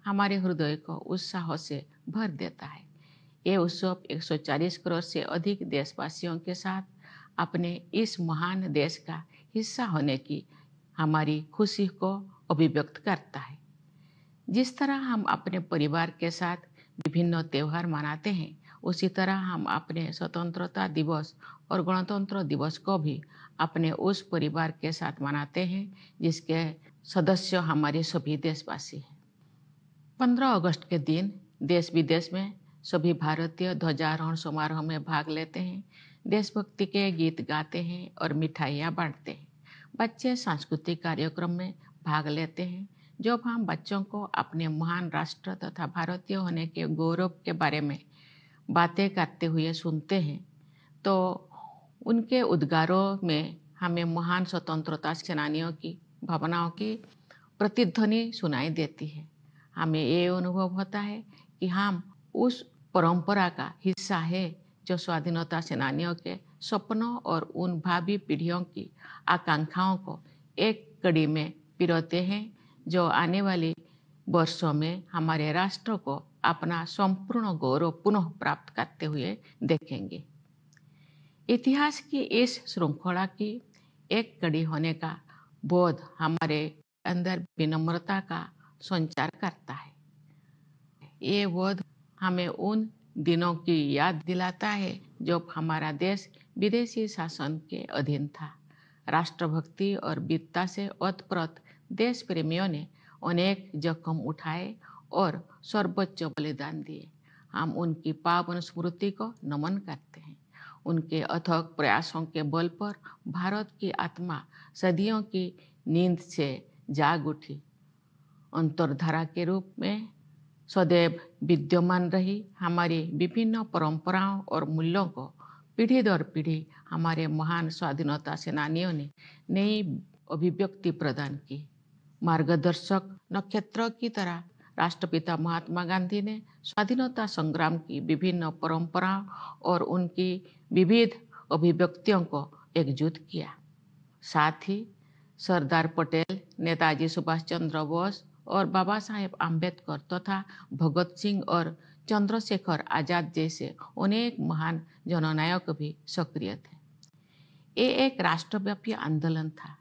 हमारे हृदय को उत्साह से भर देता है। ये उत्सव 140 करोड़ से अधिक देशवासियों के साथ अपने इस महान देश का हिस्सा होने की हमारी खुशी को अभिव्यक्त करता है। जिस तरह हम अपने परिवार के साथ विभिन्न त्योहार मनाते हैं, उसी तरह हम अपने स्वतंत्रता दिवस और गणतंत्र दिवस को भी अपने उस परिवार के साथ मनाते हैं जिसके सदस्य हमारे सभी देशवासी हैं। 15 अगस्त के दिन देश विदेश में सभी भारतीय ध्वजारोहण समारोह में भाग लेते हैं, देशभक्ति के गीत गाते हैं और मिठाइयाँ बांटते हैं। बच्चे सांस्कृतिक कार्यक्रम में भाग लेते हैं। जब हम बच्चों को अपने महान राष्ट्र तथा भारतीय होने के गौरव के बारे में बातें करते हुए सुनते हैं, तो उनके उद्गारों में हमें महान स्वतंत्रता सेनानियों की भावनाओं की प्रतिध्वनि सुनाई देती है। हमें ये अनुभव होता है कि हम उस परंपरा का हिस्सा है जो स्वाधीनता सेनानियों के सपनों और उन भावी पीढ़ियों की आकांक्षाओं को एक कड़ी में पिरोते हैं, जो आने वाली वर्षों में हमारे राष्ट्र को अपना संपूर्ण गौरव पुनः प्राप्त करते हुए देखेंगे। इतिहास की इस श्रृंखला की एक कड़ी होने का बोध हमारे अंदर विनम्रता का संचार करता है। ये बोध हमें उन दिनों की याद दिलाता है जब हमारा देश विदेशी शासन के अधीन था। राष्ट्रभक्ति और वीरता से ओतप्रोत देश प्रेमियों ने अनेक जोखिम उठाए और सर्वोच्च बलिदान दिए। हम उनकी पावन स्मृति को नमन करते हैं। उनके अथक प्रयासों के बल पर भारत की आत्मा सदियों की नींद से जाग उठी, अंतर्धारा के रूप में सदैव विद्यमान रही। हमारी विभिन्न परंपराओं और मूल्यों को पीढ़ी दर पीढ़ी हमारे महान स्वाधीनता सेनानियों ने नई अभिव्यक्ति प्रदान की। मार्गदर्शक नक्षत्र की तरह राष्ट्रपिता महात्मा गांधी ने स्वाधीनता संग्राम की विभिन्न परंपराओं और उनकी विविध अभिव्यक्तियों को एकजुट किया। साथ ही सरदार पटेल, नेताजी सुभाष चंद्र बोस और बाबा साहेब आम्बेडकर तथा भगत सिंह और चंद्रशेखर आजाद जैसे अनेक महान जननायक भी सक्रिय थे। ये एक राष्ट्रव्यापी आंदोलन था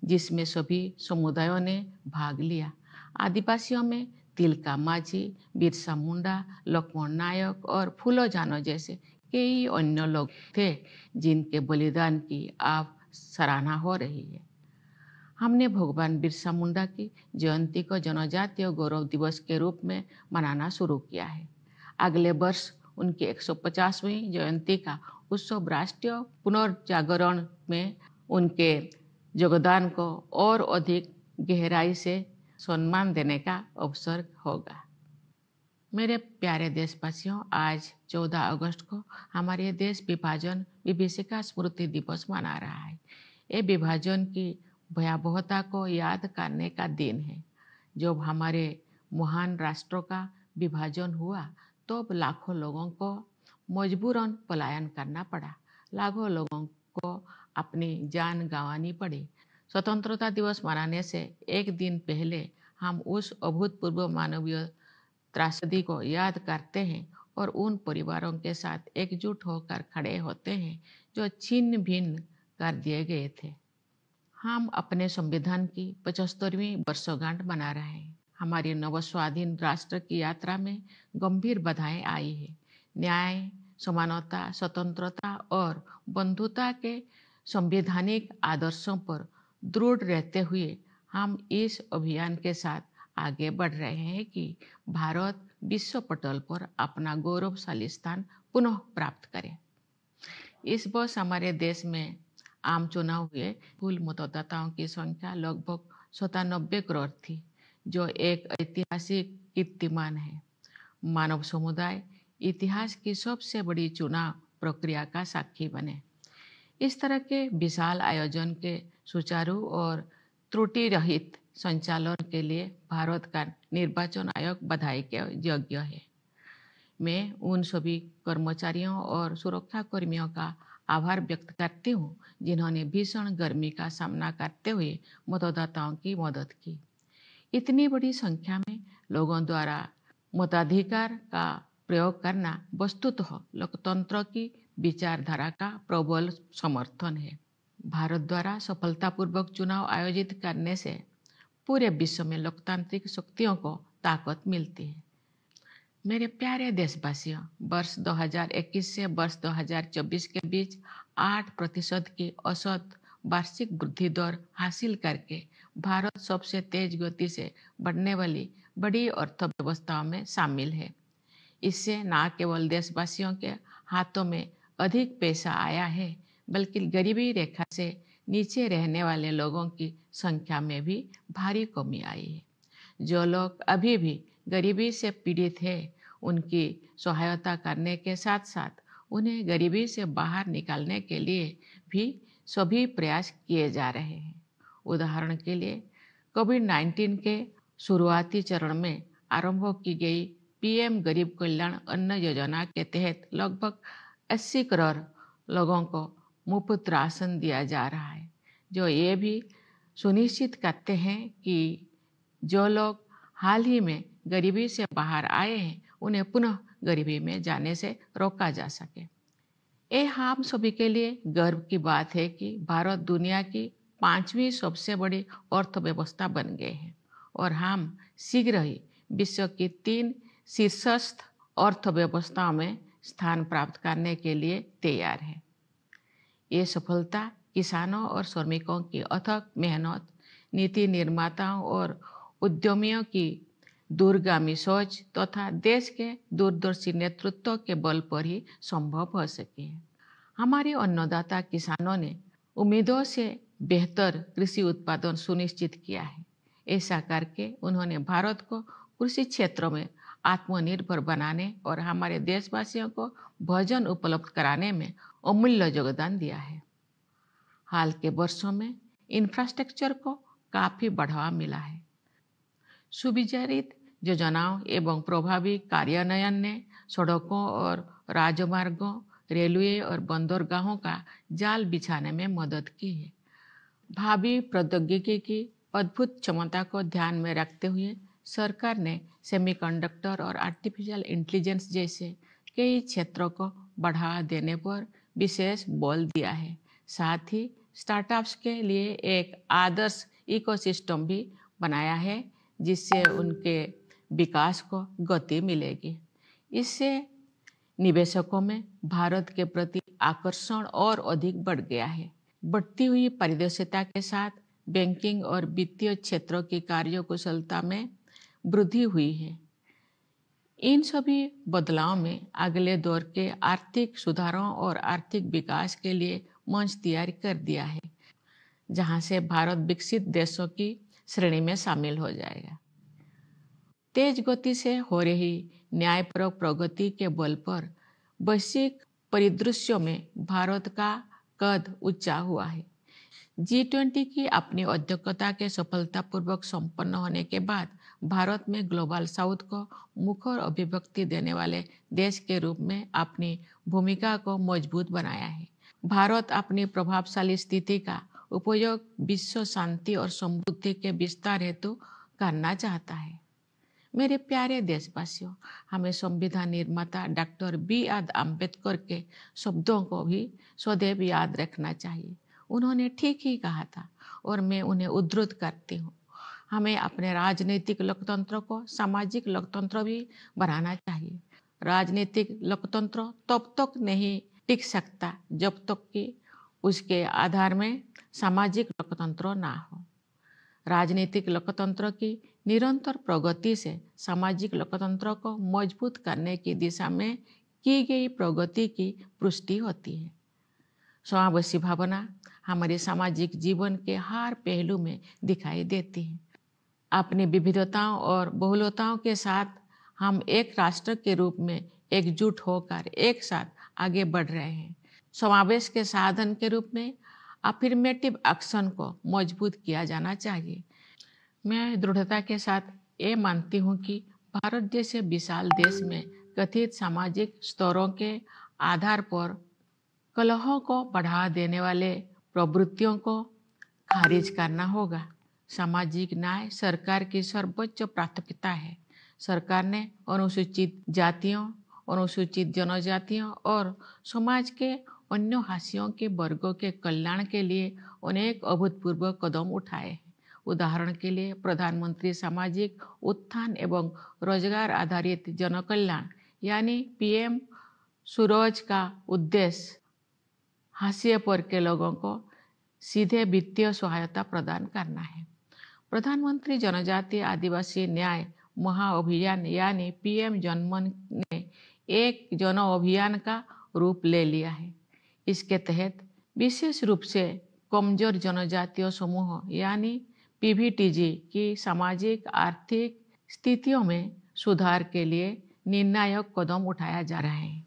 जिसमें सभी समुदायों ने भाग लिया। आदिवासियों में तिलका मांझी, बिरसा मुंडा, लक्ष्मण नायक और फूलो जानो जैसे कई अन्य लोग थे जिनके बलिदान की अब सराहना हो रही है। हमने भगवान बिरसा मुंडा की जयंती को जनजातीय गौरव दिवस के रूप में मनाना शुरू किया है। अगले वर्ष उनकी 150वीं जयंती का उत्सव राष्ट्रीय पुनर्जागरण में उनके योगदान को और अधिक गहराई से सम्मान देने का अवसर होगा। मेरे प्यारे देशवासियों, आज 14 अगस्त को हमारे देश विभाजन विभीषिका स्मृति दिवस मना रहा है। ये विभाजन की भयावहता को याद करने का दिन है। जब हमारे महान राष्ट्रों का विभाजन हुआ तो लाखों लोगों को मजबूरन पलायन करना पड़ा। लाखों लोगों को अपनी जान गंवानी पड़ी। स्वतंत्रता दिवस मनाने से एक दिन पहले हम उस अभूतपूर्व मानवीय त्रासदी को याद करते हैं और उन परिवारों के साथ एकजुट होकर खड़े होते हैं जो छिन्न भिन्न कर दिए गए थे। हम अपने संविधान की 75वीं वर्षगांठ मना रहे हैं। हमारी नवस्वाधीन राष्ट्र की यात्रा में गंभीर बाधाएं आई है। न्याय, समानता, स्वतंत्रता और बंधुता के संवैधानिक आदर्शों पर दृढ़ रहते हुए हम इस अभियान के साथ आगे बढ़ रहे हैं कि भारत विश्व पटल पर अपना गौरवशाली स्थान पुनः प्राप्त करे। इस वर्ष हमारे देश में आम चुनाव हुए। कुल मतदाताओं की संख्या लगभग 97 करोड़ थी, जो एक ऐतिहासिक कीर्तिमान है। मानव समुदाय इतिहास की सबसे बड़ी चुनाव प्रक्रिया का साक्षी बने। इस तरह के विशाल आयोजन के सुचारू और त्रुटि रहित संचालन के लिए भारत का निर्वाचन आयोग बधाई के योग्य है। मैं उन सभी कर्मचारियों और सुरक्षा कर्मियों का आभार व्यक्त करती हूँ जिन्होंने भीषण गर्मी का सामना करते हुए मतदाताओं की मदद की। इतनी बड़ी संख्या में लोगों द्वारा मताधिकार का प्रयोग करना वस्तुतः लोकतंत्र की विचारधारा का प्रबल समर्थन है। भारत द्वारा सफलतापूर्वक चुनाव आयोजित करने से पूरे विश्व में लोकतांत्रिक शक्तियों को ताकत मिलती है। मेरे प्यारे देशवासियों, वर्ष 2021 से वर्ष 2024 के बीच 8% की औसत वार्षिक वृद्धि दर हासिल करके भारत सबसे तेज गति से बढ़ने वाली बड़ी अर्थव्यवस्थाओं में शामिल है। इससे न केवल देशवासियों के हाथों में अधिक पैसा आया है, बल्कि गरीबी रेखा से नीचे रहने वाले लोगों की संख्या में भी भारी कमी आई है। जो लोग अभी भी गरीबी से पीड़ित हैं, उनकी सहायता करने के साथ साथ उन्हें गरीबी से बाहर निकालने के लिए भी सभी प्रयास किए जा रहे हैं। उदाहरण के लिए कोविड-19 के शुरुआती चरण में आरंभ की गई पीएम गरीब कल्याण अन्न योजना के तहत लगभग 80 करोड़ लोगों को मुफ्त राशन दिया जा रहा है, जो ये भी सुनिश्चित करते हैं कि जो लोग हाल ही में गरीबी से बाहर आए हैं, उन्हें पुनः गरीबी में जाने से रोका जा सके। ये हम सभी के लिए गर्व की बात है कि भारत दुनिया की 5वीं सबसे बड़ी अर्थव्यवस्था बन गए हैं और हम शीघ्र ही विश्व की 3 शीर्षस्थ अर्थव्यवस्थाओं में स्थान प्राप्त करने के लिए तैयार है। ये सफलता किसानों और श्रमिकों की अथक मेहनत, नीति निर्माताओं और उद्यमियों की दूरगामी सोच तथा देश के दूरदर्शी नेतृत्व के बल पर ही संभव हो सके है। हमारे अन्नदाता किसानों ने उम्मीदों से बेहतर कृषि उत्पादन सुनिश्चित किया है। ऐसा करके उन्होंने भारत को कृषि क्षेत्र में आत्मनिर्भर बनाने और हमारे देशवासियों को भोजन उपलब्ध कराने में अमूल्य योगदान दिया है। हाल के वर्षों में इंफ्रास्ट्रक्चर को काफ़ी बढ़ावा मिला है। सुविचारित योजनाओं एवं प्रभावी कार्यान्वयन ने सड़कों और राजमार्गों, रेलवे और बंदरगाहों का जाल बिछाने में मदद की है। भावी प्रौद्योगिकी की अद्भुत क्षमता को ध्यान में रखते हुए सरकार ने सेमीकंडक्टर और आर्टिफिशियल इंटेलिजेंस जैसे कई क्षेत्रों को बढ़ावा देने पर विशेष बल दिया है। साथ ही स्टार्टअप्स के लिए एक आदर्श इकोसिस्टम भी बनाया है, जिससे उनके विकास को गति मिलेगी। इससे निवेशकों में भारत के प्रति आकर्षण और अधिक बढ़ गया है। बढ़ती हुई पारदर्शिता के साथ बैंकिंग और वित्तीय क्षेत्रों की कार्यकुशलता में वृद्धि हुई है। इन सभी बदलावों में अगले दौर के आर्थिक सुधारों और आर्थिक विकास के लिए मंच तैयार कर दिया है, जहां से भारत विकसित देशों की श्रेणी में शामिल हो जाएगा। तेज गति से हो रही न्यायपरक प्रगति के बल पर वैश्विक परिदृश्यों में भारत का कद ऊंचा हुआ है। G20 की अपनी अध्यक्षता के सफलतापूर्वक संपन्न होने के बाद भारत में ग्लोबल साउथ को मुखर अभिव्यक्ति देने वाले देश के रूप में अपनी भूमिका को मजबूत बनाया है। भारत अपनी प्रभावशाली स्थिति का उपयोग विश्व शांति और समृद्धि के विस्तार हेतु करना चाहता है। मेरे प्यारे देशवासियों, हमें संविधान निर्माता डॉक्टर B.R. अम्बेडकर के शब्दों को भी सदैव याद रखना चाहिए। उन्होंने ठीक ही कहा था और मैं उन्हें उद्धृत करती हूँ। हमें अपने राजनीतिक लोकतंत्र को सामाजिक लोकतंत्र भी बनाना चाहिए। राजनीतिक लोकतंत्र तब तक नहीं टिक सकता जब तक कि उसके आधार में सामाजिक लोकतंत्र ना हो। राजनीतिक लोकतंत्र की निरंतर प्रगति से सामाजिक लोकतंत्र को मजबूत करने की दिशा में की गई प्रगति की पुष्टि होती है। समावेशी भावना हमारे सामाजिक जीवन के हर पहलू में दिखाई देती है। अपनी विविधताओं और बहुलताओं के साथ हम एक राष्ट्र के रूप में एकजुट होकर एक साथ आगे बढ़ रहे हैं। समावेश के साधन के रूप में अफर्मेटिव एक्शन को मजबूत किया जाना चाहिए। मैं दृढ़ता के साथ ये मानती हूँ कि भारत जैसे विशाल देश में कथित सामाजिक स्तरों के आधार पर कलहों को बढ़ावा देने वाले प्रवृत्तियों को खारिज करना होगा। सामाजिक न्याय सरकार की सर्वोच्च प्राथमिकता है। सरकार ने अनुसूचित जातियों, अनुसूचित जनजातियों और समाज के अन्य हाशियों के वर्गों के कल्याण के लिए अनेक अभूतपूर्व कदम उठाए हैं। उदाहरण के लिए प्रधानमंत्री सामाजिक उत्थान एवं रोजगार आधारित जनकल्याण यानी पीएम सूरज का उद्देश्य हाशिए पर के लोगों को सीधे वित्तीय सहायता प्रदान करना है। प्रधानमंत्री जनजातीय आदिवासी न्याय महाअभियान यानी पीएम जनमन ने एक जन अभियान का रूप ले लिया है। इसके तहत विशेष रूप से कमजोर जनजातीय समूह यानी पीवीटीजी की सामाजिक आर्थिक स्थितियों में सुधार के लिए निर्णायक कदम उठाया जा रहा है।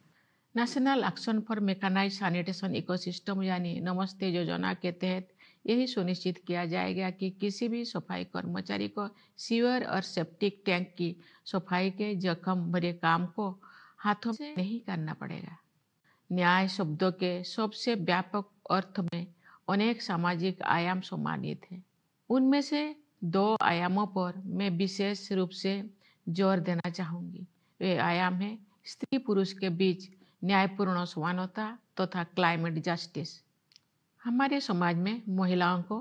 National action for mechanised sanitation ecosystem यानी नमस्ते योजना के तहत यही सुनिश्चित किया जाएगा कि किसी भी सफाई कर्मचारी को सीवर और सेप्टिक टैंक की सफाई के जख्म भरे काम को हाथों से नहीं करना पड़ेगा। न्याय शब्दों के सबसे व्यापक अर्थ में अनेक सामाजिक आयाम सम्मानित हैं। उनमें से 2 आयामों पर मैं विशेष रूप से जोर देना चाहूँगी। वे आयाम हैं स्त्री पुरुष के बीच न्यायपूर्ण समानता तथा क्लाइमेट जस्टिस। हमारे समाज में महिलाओं को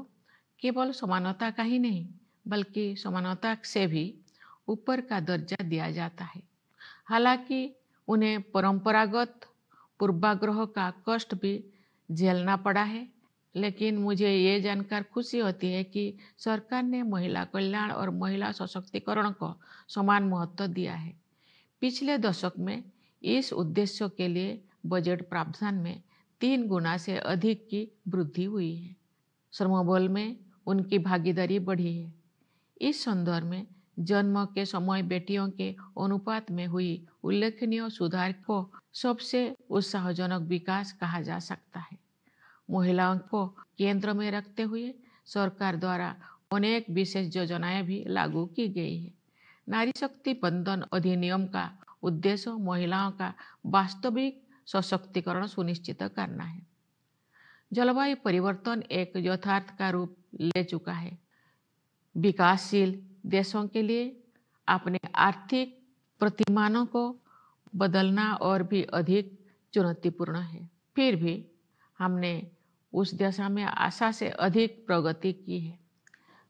केवल समानता का ही नहीं बल्कि समानता से भी ऊपर का दर्जा दिया जाता है। हालांकि उन्हें परंपरागत पूर्वाग्रह का कष्ट भी झेलना पड़ा है, लेकिन मुझे ये जानकर खुशी होती है कि सरकार ने महिला कल्याण और महिला सशक्तिकरण को समान महत्व दिया है। पिछले दशक में इस उद्देश्य के लिए बजट प्रावधान में 3 गुना से अधिक की वृद्धि हुई है। श्रमबल में उनकी भागीदारी बढ़ी है। इस संदर्भ में जन्म के समय बेटियों के अनुपात में हुई उल्लेखनीय सुधार को सबसे उत्साहजनक विकास कहा जा सकता है। महिलाओं को केंद्र में रखते हुए सरकार द्वारा अनेक विशेष योजनाएं भी लागू की गई है। नारी शक्ति बंधन अधिनियम का उद्देश्य महिलाओं का वास्तविक सशक्तिकरण सुनिश्चित करना है। जलवायु परिवर्तन एक यथार्थ का रूप ले चुका है। विकासशील देशों के लिए अपने आर्थिक प्रतिमानों को बदलना और भी अधिक चुनौतीपूर्ण है। फिर भी हमने उस दिशा में आशा से अधिक प्रगति की है।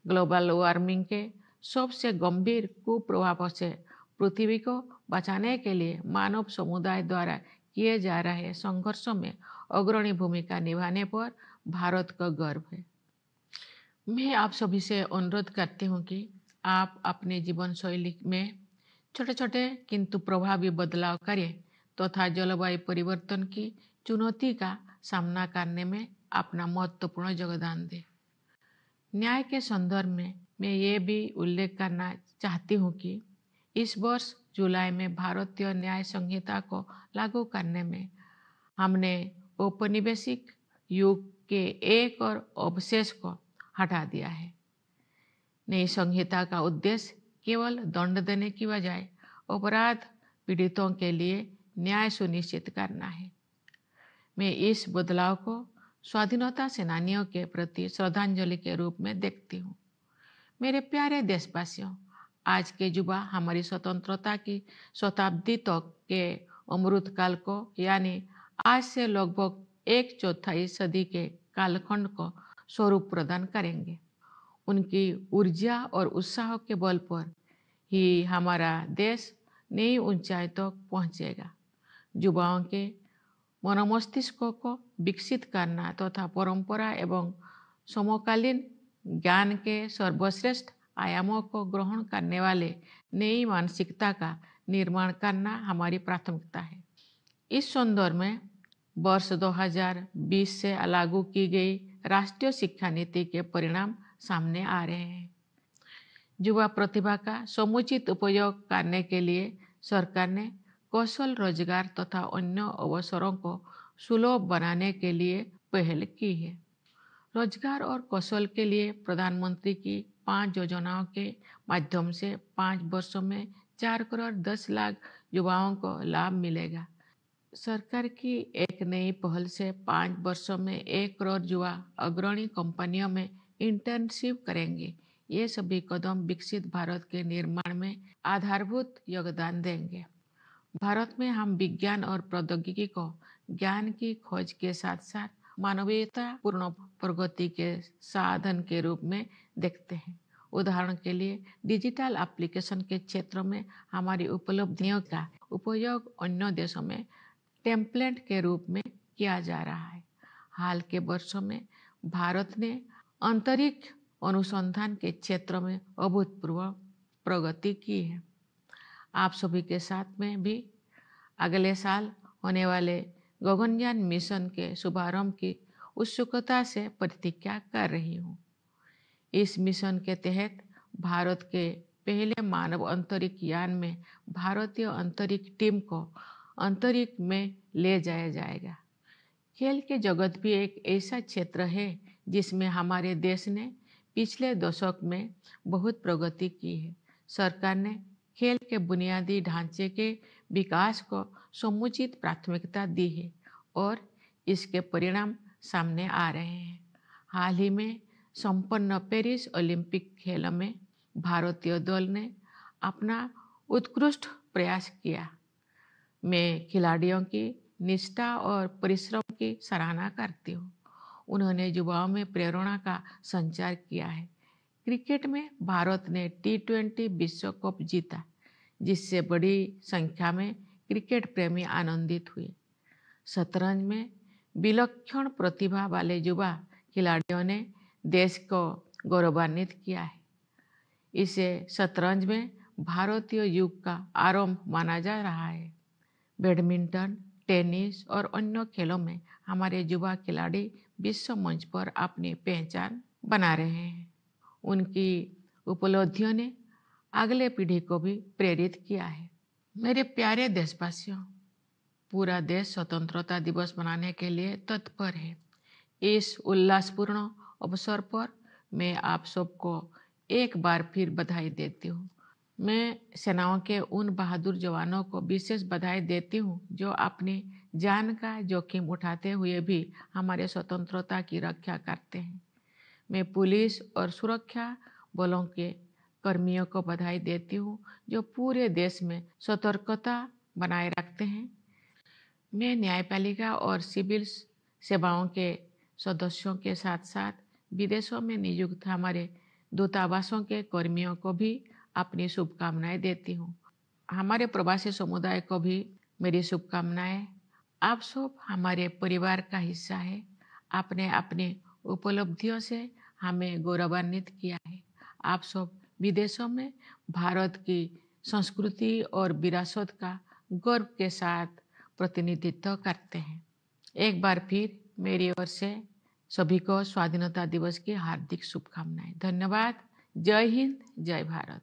ग्लोबल वार्मिंग के सबसे गंभीर कुप्रभावों से पृथ्वी को बचाने के लिए मानव समुदाय द्वारा किए जा रहे संघर्षों में अग्रणी भूमिका निभाने पर भारत का गर्व है। मैं आप सभी से अनुरोध करती हूँ कि आप अपने जीवन शैली में छोटे छोटे किंतु प्रभावी बदलाव करें तथा जलवायु परिवर्तन की चुनौती का सामना करने में अपना महत्वपूर्ण योगदान दें। न्याय के संदर्भ में मैं ये भी उल्लेख करना चाहती हूँ कि इस वर्ष जुलाई में भारतीय न्याय संहिता को लागू करने में हमने औपनिवेशिक युग के एक और अवशेष को हटा दिया है। नई संहिता का उद्देश्य केवल दंड देने की बजाय अपराध पीड़ितों के लिए न्याय सुनिश्चित करना है। मैं इस बदलाव को स्वाधीनता सेनानियों के प्रति श्रद्धांजलि के रूप में देखती हूँ। मेरे प्यारे देशवासियों, आज के युवा हमारी स्वतंत्रता की शताब्दी तक के अमृतकाल को यानी आज से लगभग 1/4 सदी के कालखंड को स्वरूप प्रदान करेंगे। उनकी ऊर्जा और उत्साह के बल पर ही हमारा देश नई ऊंचाई तक पहुंचेगा। युवाओं के मनोमस्तिष्कों को विकसित करना तथा परंपरा एवं समकालीन ज्ञान के सर्वश्रेष्ठ आयामों को ग्रहण करने वाले नई मानसिकता का निर्माण करना हमारी प्राथमिकता है। इस संदर्भ में वर्ष 2020 से लागू की गई राष्ट्रीय शिक्षा नीति के परिणाम सामने आ रहे हैं। युवा प्रतिभा का समुचित उपयोग करने के लिए सरकार ने कौशल रोजगार तथा अन्य अवसरों को सुलभ बनाने के लिए पहल की है। रोजगार और कौशल के लिए प्रधानमंत्री की 5 योजनाओं के माध्यम से 5 वर्षों में 4 करोड़ 10 लाख युवाओं को लाभ मिलेगा। सरकार की एक नई पहल से 5 वर्षों में 1 करोड़ युवा अग्रणी कंपनियों में इंटर्नशिप करेंगे। ये सभी कदम विकसित भारत के निर्माण में आधारभूत योगदान देंगे। भारत में हम विज्ञान और प्रौद्योगिकी को ज्ञान की खोज के साथ साथ मानवीयता पूर्ण प्रगति के साधन के रूप में देखते हैं। उदाहरण के लिए डिजिटल एप्लीकेशन के क्षेत्र में हमारी उपलब्धियों का उपयोग अन्य देशों में टेम्पलेट के रूप में किया जा रहा है। हाल के वर्षों में भारत ने अंतरिक्ष अनुसंधान के क्षेत्र में अभूतपूर्व प्रगति की है। आप सभी के साथ में भी अगले साल होने वाले गगनयान मिशन के शुभारंभ की उत्सुकता से प्रतीक्षा कर रही हूँ। इस मिशन के तहत भारत के पहले मानव अंतरिक्ष यान में भारतीय अंतरिक्ष टीम को अंतरिक्ष में ले जाया जाएगा। खेल के जगत भी एक ऐसा क्षेत्र है जिसमें हमारे देश ने पिछले दशक में बहुत प्रगति की है। सरकार ने खेल के बुनियादी ढांचे के विकास को समुचित प्राथमिकता दी है और इसके परिणाम सामने आ रहे हैं। हाल ही में संपन्न पेरिस ओलंपिक खेलों में भारतीय दल ने अपना उत्कृष्ट प्रयास किया। मैं खिलाड़ियों की निष्ठा और परिश्रम की सराहना करती हूँ। उन्होंने युवाओं में प्रेरणा का संचार किया है। क्रिकेट में भारत ने T20 विश्व कप जीता, जिससे बड़ी संख्या में क्रिकेट प्रेमी आनंदित हुए। शतरंज में विलक्षण प्रतिभा वाले युवा खिलाड़ियों ने देश को गौरवान्वित किया है। इसे शतरंज में भारतीय युग का आरंभ माना जा रहा है। बैडमिंटन, टेनिस और अन्य खेलों में हमारे युवा खिलाड़ी विश्व मंच पर अपनी पहचान बना रहे हैं। उनकी उपलब्धियों ने अगले पीढ़ी को भी प्रेरित किया है। मेरे प्यारे देशवासियों, पूरा देश स्वतंत्रता दिवस मनाने के लिए तत्पर है। इस उल्लासपूर्ण अवसर पर मैं आप सबको एक बार फिर बधाई देती हूँ। मैं सेनाओं के उन बहादुर जवानों को विशेष बधाई देती हूँ जो अपनी जान का जोखिम उठाते हुए भी हमारे स्वतंत्रता की रक्षा करते हैं। मैं पुलिस और सुरक्षा बलों के कर्मियों को बधाई देती हूँ जो पूरे देश में सतर्कता बनाए रखते हैं। मैं न्यायपालिका और सिविल सेवाओं के सदस्यों के साथ साथ विदेशों में नियुक्त हमारे दूतावासों के कर्मियों को भी अपनी शुभकामनाएं देती हूँ। हमारे प्रवासी समुदाय को भी मेरी शुभकामनाएं। आप सब हमारे परिवार का हिस्सा है। आपने अपनी उपलब्धियों से हमें गौरवान्वित किया है। आप सब विदेशों में भारत की संस्कृति और विरासत का गर्व के साथ प्रतिनिधित्व करते हैं। एक बार फिर मेरी ओर से सभी को स्वाधीनता दिवस की हार्दिक शुभकामनाएं। धन्यवाद। जय हिंद, जय भारत।